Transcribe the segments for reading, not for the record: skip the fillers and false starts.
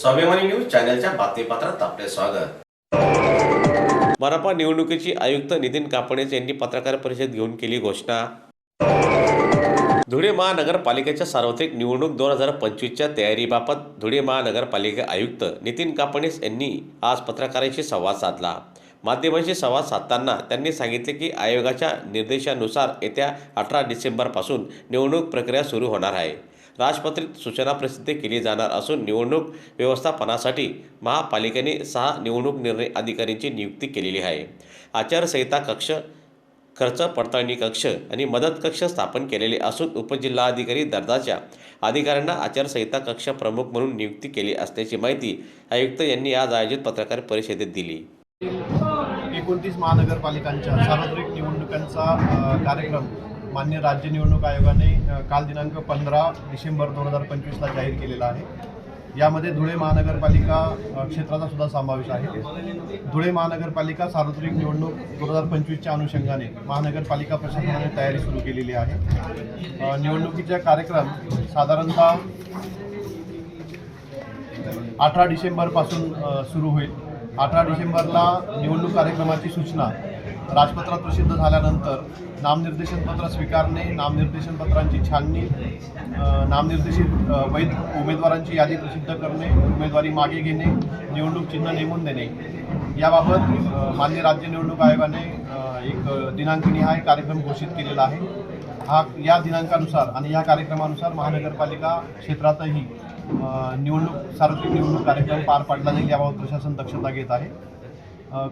स्वाभिमानी न्यूज चॅनलच्या बातमीपत्रात आपले स्वागत। मनपा निवडणुकीची आयुक्त नितीन कापडे यांनी पत्रकार परिषद घेऊन केली घोषणा। धुळे महानगरपालिकेच्या सार्वत्रिक निवडणूक 2025च्या तयारीबाबत धुळे महानगरपालिका आयुक्त नितीन कापडे यांनी आज पत्रकारांशी संवाद साधला। माध्यमांशी संवाद साधताना त्यांनी सांगितले की आयोगाच्या निर्देशानुसार येत्या 18 डिसेंबरपासून निवडणूक प्रक्रिया सुरू होणार आहे। राजपत्रित सूचना प्रसिद्ध केली जाणार असून निवडणूक व्यवस्थापनासाठी महापालिकेने 6 निवडणूक निर्णय अधिकाऱ्यांची नियुक्ती केलेली आहे। आचारसंहिता कक्ष, खर्च पडताळणी कक्ष आणि मदत कक्ष स्थापन केलेले असून उपजिल्हाधिकारी दर्जाच्या अधिकाऱ्यांना आचारसंहिता कक्ष प्रमुख म्हणून नियुक्ती केली असल्याची माहिती आयुक्त यांनी आज आयोजित पत्रकार परिषदेत दिली। 29 महानगरपालिकांच्या सार्वत्रिक निवडणुकांचा कार्यक्रम मान्य राज्य निवडणूक आयोगाने काल दिनांक 15 डिसेंबर 2025ला जाहीर केलेला आहे। यामध्ये धुळे महानगरपालिका क्षेत्राचा सुद्धा समावेश आहे। धुळे महानगरपालिका सार्वत्रिक निवडणूक 2025च्या अनुषंगाने महानगरपालिका प्रशासनाने तयारी सुरू केलेली आहे। निवडणुकीचा कार्यक्रम साधारणतः 18 डिसेंबरपासून सुरू होईल। 18 डिसेंबरला निवडणूक कार्यक्रमाची सूचना राजपत्रात प्रसिद्ध झाल्यानंतर नामनिर्देशन पत्र स्वीकारणे, नामनिर्देशन पत्रांची छाननी, नामनिर्देशित वैध उमेदवारांची यादी प्रसिद्ध करणे, उमेदवारी मागे घेणे, निवडणूक चिन्ह नेमून देणे याबाबत मान्य राज्य निवडणूक आयोगाने एक दिनांकनिहाय कार्यक्रम घोषित केलेला आहे। या दिनांकानुसार आणि या कार्यक्रमानुसार महानगरपालिका क्षेत्रातही सार्वत्रिक निवडणूक कार्यक्रम पार पाडला जाईल याबाबत प्रशासन दक्षता घेत आहे।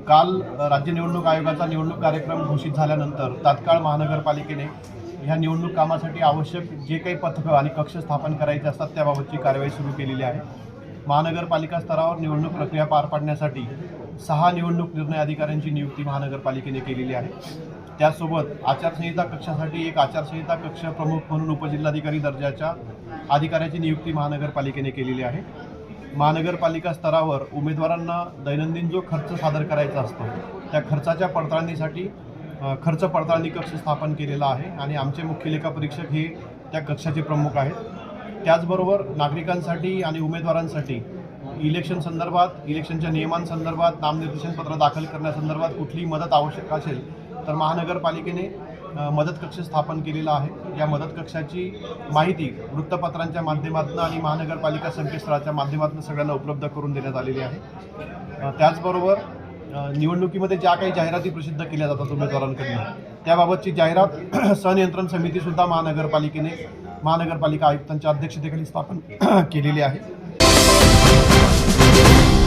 काल राज्य निवडणूक आयोगाचा निवडणूक कार्यक्रम घोषित झाल्यानंतर तात्काळ महानगरपालिकेने ह्या निवडणूक कामासाठी आवश्यक जे काही पथकं आणि कक्ष स्थापन करायचे असतात त्याबाबतची कार्यवाही सुरू केलेली आहे। महानगरपालिका स्तरावर निवडणूक प्रक्रिया पार पाडण्यासाठी 6 निवडणूक निर्णय अधिकाऱ्यांची नियुक्ती महानगरपालिकेने केलेली आहे। त्यासोबत आचारसंहिता कक्षासाठी एक आचारसंहिता कक्ष प्रमुख म्हणून उपजिल्हाधिकारी दर्जाच्या अधिकाऱ्याची नियुक्ती महानगरपालिकेने केलेली आहे। महानगरपालिका स्तरावर उमेदवारांना दैनंदिन जो खर्च सादर करायचा असतो त्या खर्चाच्या पडताळणीसाठी खर्च पडताळणी कक्ष स्थापन केलेला आहे आणि आमचे मुख्य लेखापरीक्षक हे त्या कक्षाचे प्रमुख आहेत। त्याचबरोबर नागरिकांसाठी आणि उमेदवारांसाठी इलेक्शन संदर्भात, इलेक्शनच्या नियमांसंदर्भात, नामनिर्देशन पत्र दाखल करण्यासंदर्भात कुठलीही मदत आवश्यक असेल तर महानगरपालिकेने मदत कक्ष स्थापन केलेला आहे। या मदत कक्षाची माहिती वृत्तपत्रांच्या माध्यमातून आणि महानगरपालिका संकेतस्थळाच्या माध्यमातून सगळ्यांना उपलब्ध करून देण्यात आलेली आहे। त्याचबरोबर निवडणुकीमध्ये ज्या काही जाहिराती प्रसिद्ध केल्या जातात उमेदवारांकडून त्याबाबतची जाहिरात संनियंत्रण समितीसुद्धा महानगरपालिका आयुक्तांच्या अध्यक्षतेखाली स्थापन केलेली आहे।